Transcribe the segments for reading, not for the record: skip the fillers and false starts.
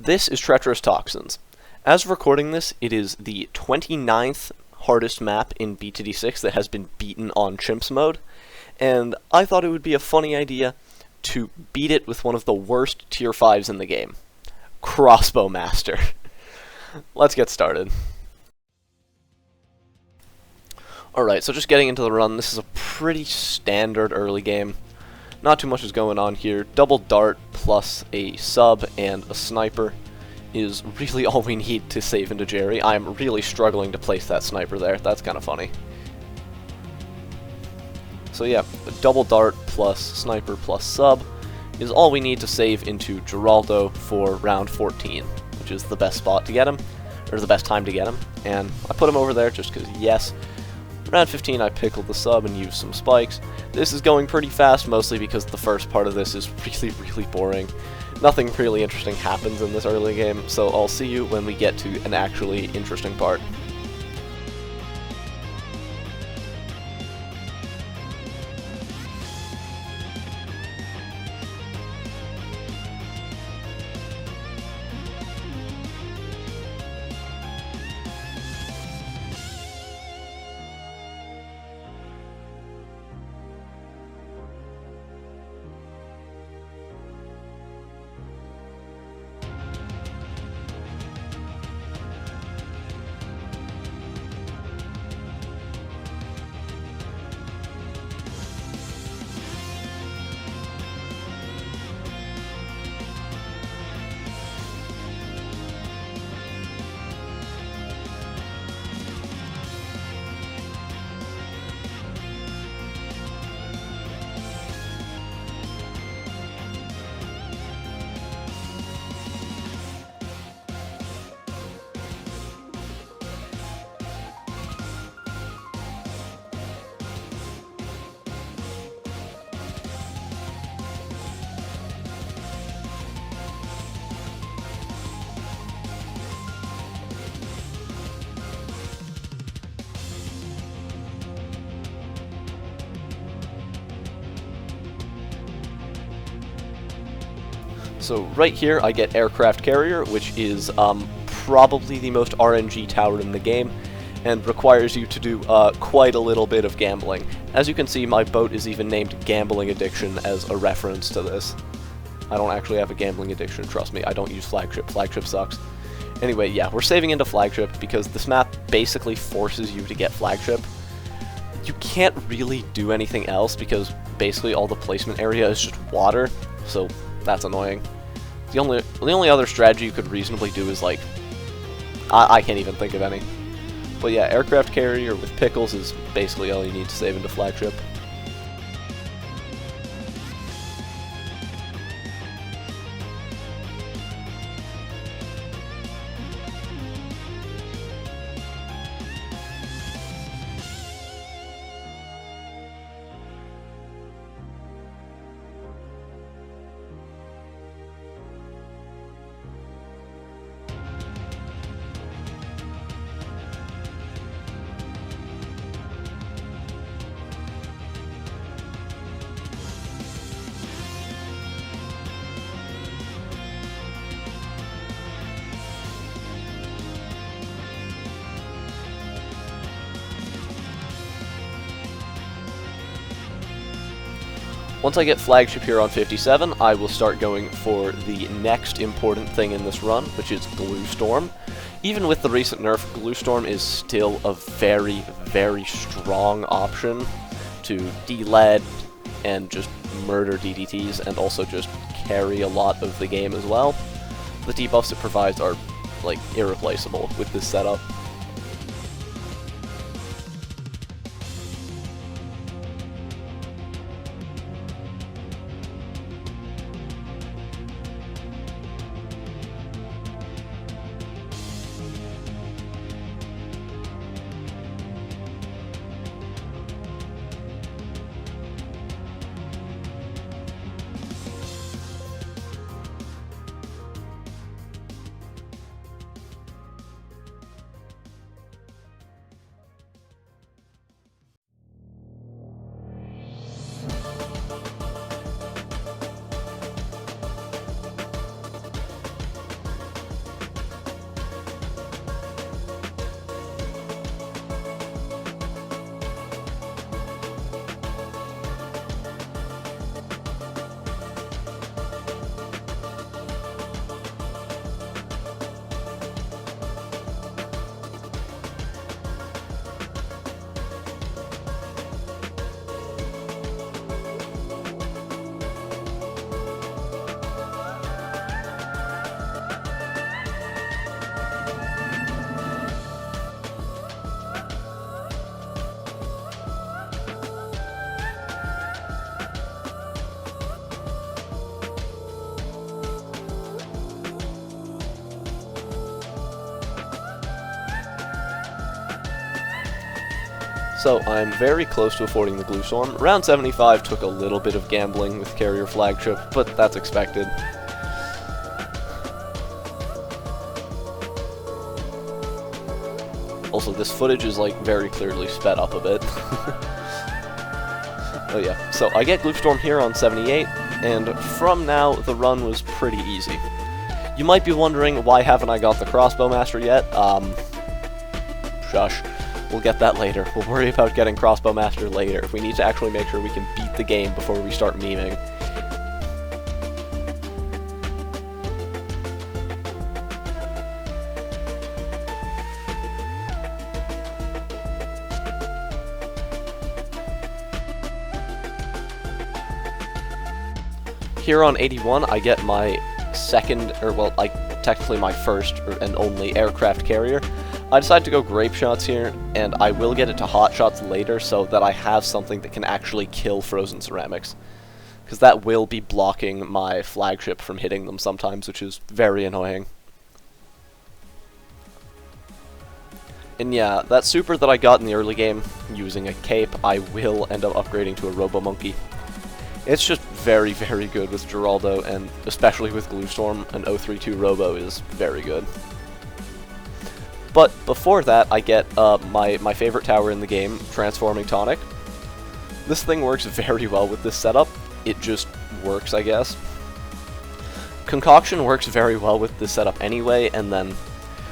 This is Treacherous Toxins. As of recording this, it is the 29th hardest map in TD6 that has been beaten on CHIMPS mode, and I thought it would be a funny idea to beat it with one of the worst tier 5s in the game. Crossbow Master. Let's get started. Alright, so just getting into the run, this is a pretty standard early game. Not too much is going on here. Double dart plus a sub and a sniper is really all we need to save into Jerry. I'm really struggling to place that sniper there. That's kind of funny. So yeah, double dart plus sniper plus sub is all we need to save into Geraldo for round 14, which is the best spot to get him, or the best time to get him. And I put him over there just because, yes. Round 15, I pickled the sub and used some spikes. This is going pretty fast, mostly because the first part of this is really boring. Nothing really interesting happens in this early game, so I'll see you when we get to an actually interesting part. So right here I get Aircraft Carrier, which is probably the most RNG tower in the game, and requires you to do quite a little bit of gambling. As you can see, my boat is even named Gambling Addiction as a reference to this. I don't actually have a gambling addiction, trust me, I don't use Flagship. Flagship sucks. Anyway, yeah, we're saving into Flagship because this map basically forces you to get Flagship. You can't really do anything else because basically all the placement area is just water, so that's annoying. The only other strategy you could reasonably do is, like, I can't even think of any. But yeah, Aircraft Carrier with Pickles is basically all you need to save into Flagship. Once I get Flagship here on 57, I will start going for the next important thing in this run, which is Glue Storm. Even with the recent nerf, Glue Storm is still a very strong option to de-lead and just murder DDTs, and also just carry a lot of the game as well. The debuffs it provides are, like, irreplaceable with this setup. So I'm very close to affording the Glue Storm. Round 75 took a little bit of gambling with carrier flagship, but that's expected. Also, this footage is like very clearly sped up a bit. Oh yeah, so I get Glue Storm here on 78, and from now the run was pretty easy. You might be wondering, why haven't I got the Crossbow Master yet? Shush. We'll get that later. We'll worry about getting Crossbow Master later. We need to actually make sure we can beat the game before we start memeing. Here on 81, I get my second, or well, technically my first and only aircraft carrier. I decided to go Grape Shots here, and I will get it to Hot Shots later so that I have something that can actually kill frozen ceramics. Because that will be blocking my flagship from hitting them sometimes, which is very annoying. And yeah, that super that I got in the early game, using a cape, I will end up upgrading to a Robo-Monkey. It's just very, very good with Geraldo, and especially with Glue Storm, an 032 Robo is very good. But before that, I get my favorite tower in the game, Transforming Tonic. This thing works very well with this setup. It just works, I guess. Concoction works very well with this setup anyway, and then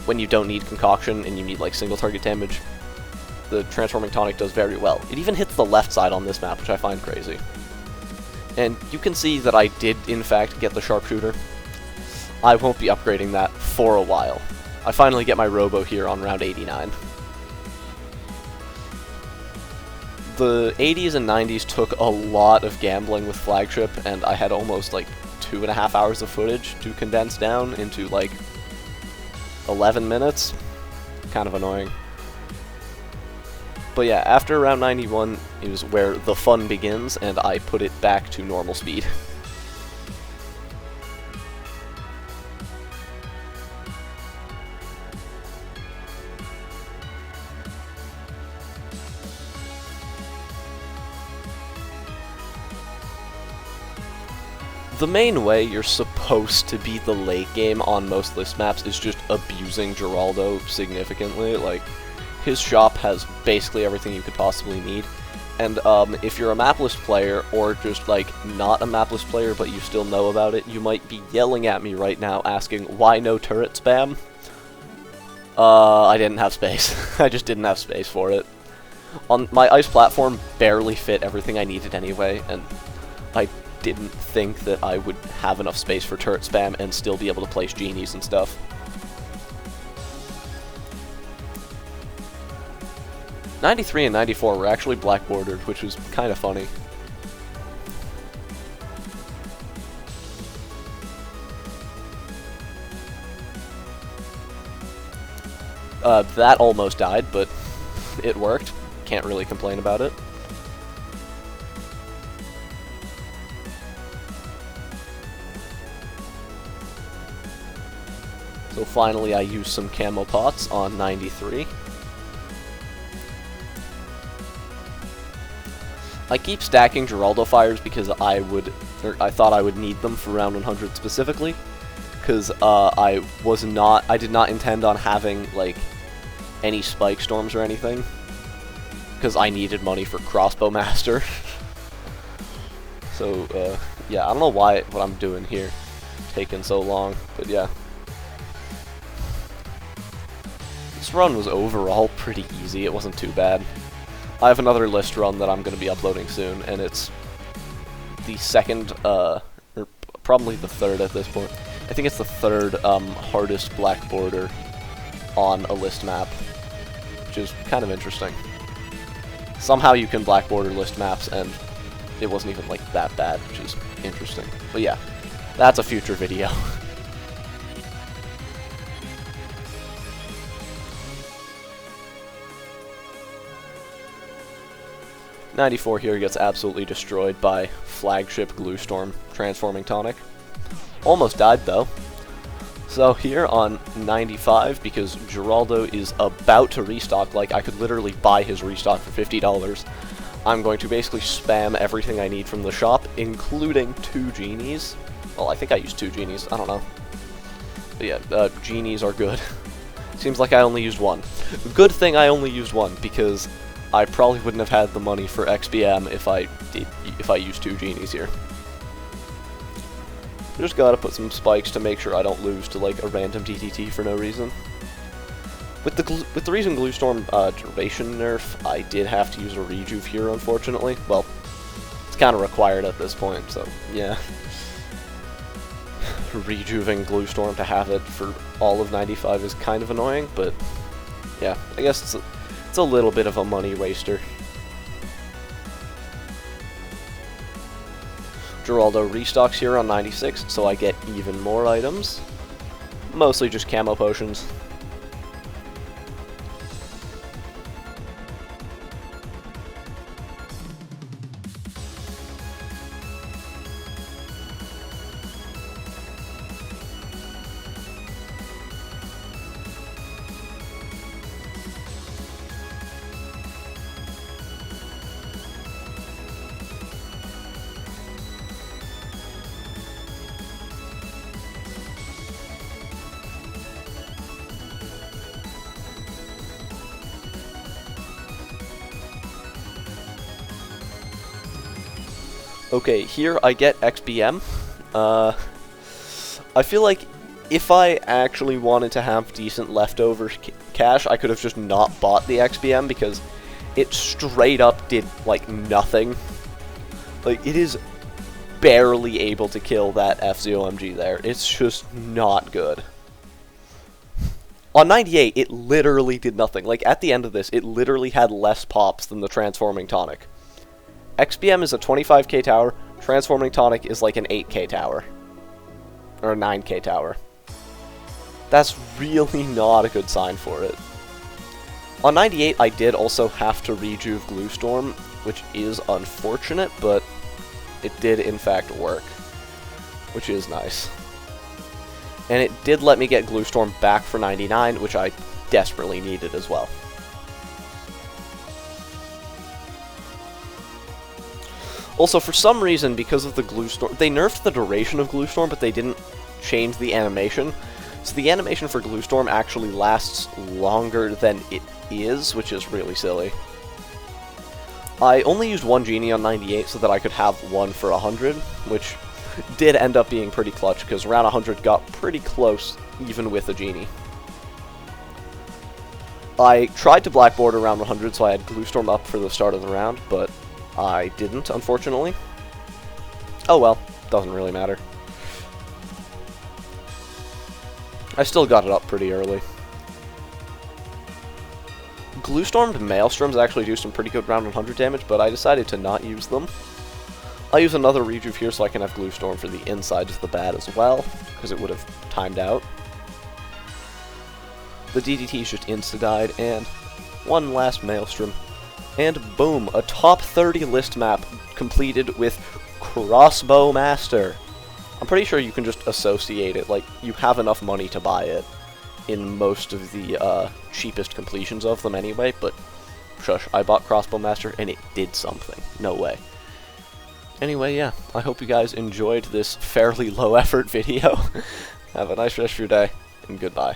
when you don't need Concoction and you need like single target damage, the Transforming Tonic does very well. It even hits the left side on this map, which I find crazy. And you can see that I did, in fact, get the Sharpshooter. I won't be upgrading that for a while. I finally get my Robo here on round 89. The 80s and 90s took a lot of gambling with flagship, and I had almost like 2.5 hours of footage to condense down into like 11 minutes. Kind of annoying. But yeah, after round 91 is where the fun begins, and I put it back to normal speed. The main way you're supposed to beat the late game on most list maps is just abusing Geraldo significantly. Like, his shop has basically everything you could possibly need. And if you're a mapless player, or just like not a mapless player but you still know about it, you might be yelling at me right now asking, why no turret spam? I didn't have space. I just didn't have space for it. On my ice platform barely fit everything I needed anyway, and I didn't think that I would have enough space for turret spam and still be able to place genies and stuff. '93 and '94 were actually black bordered, which was kind of funny. That almost died, but it worked. Can't really complain about it. So finally I used some camo pots on 93. I keep stacking Geraldo fires because I thought I would need them for round 100 specifically, because I did not intend on having like any spike storms or anything, because I needed money for Crossbow Master. So yeah, I don't know what I'm doing here, taking so long, but yeah. This run was overall pretty easy, it wasn't too bad. I have another list run that I'm going to be uploading soon, and it's the second, or probably the third at this point. I think it's the third hardest black border on a list map, which is kind of interesting. Somehow you can black border list maps, and it wasn't even like that bad, which is interesting. But yeah, that's a future video. '94 here gets absolutely destroyed by flagship Glue Storm Transforming Tonic. Almost died though. So here on 95, because Geraldo is about to restock, like I could literally buy his restock for $50, I'm going to basically spam everything I need from the shop, including 2 genies. Well, I think I used 2 genies, I don't know. But yeah, genies are good. Seems like I only used 1. Good thing I only used 1, because I probably wouldn't have had the money for XBM if I used 2 genies here. Just gotta put some spikes to make sure I don't lose to like a random TTT for no reason. With the recent Gluestorm duration nerf, I did have to use a rejuve here, unfortunately. Well, it's kind of required at this point, so yeah. Rejuving Gluestorm to have it for all of 95 is kind of annoying, but yeah, I guess it's a little bit of a money waster. Geraldo restocks here on 96, so I get even more items. Mostly just camo potions. Okay, here I get XBM. I feel like if I actually wanted to have decent leftover cash, I could have just not bought the XBM because it straight up did, like, nothing. Like, it is barely able to kill that FZOMG there. It's just not good. On 98, it literally did nothing. Like, at the end of this, it literally had less pops than the Transforming Tonic. XBM is a 25k tower, Transforming Tonic is like an 8k tower. Or a 9k tower. That's really not a good sign for it. On 98, I did also have to rejuve Gluestorm, which is unfortunate, but it did in fact work. Which is nice. And it did let me get Gluestorm back for 99, which I desperately needed as well. Also, for some reason, because of the Gluestorm, they nerfed the duration of Gluestorm, but they didn't change the animation. So the animation for Gluestorm actually lasts longer than it is, which is really silly. I only used 1 genie on 98 so that I could have 1 for 100, which did end up being pretty clutch, because around 100 got pretty close, even with a genie. I tried to blackboard around 100, so I had Gluestorm up for the start of the round, but I didn't, unfortunately. Oh well, doesn't really matter. I still got it up pretty early. Gluestormed Maelstroms actually do some pretty good round 100 damage, but I decided to not use them. I'll use another rejuve here so I can have Gluestorm for the insides of the bat as well, because it would have timed out. The DDT's just insta-died, and one last Maelstrom. And boom, a top 30 list map completed with Crossbow Master. I'm pretty sure you can just associate it, like, you have enough money to buy it in most of the cheapest completions of them anyway, but shush, I bought Crossbow Master and it did something. No way. Anyway, yeah, I hope you guys enjoyed this fairly low effort video. Have a nice rest of your day, and goodbye.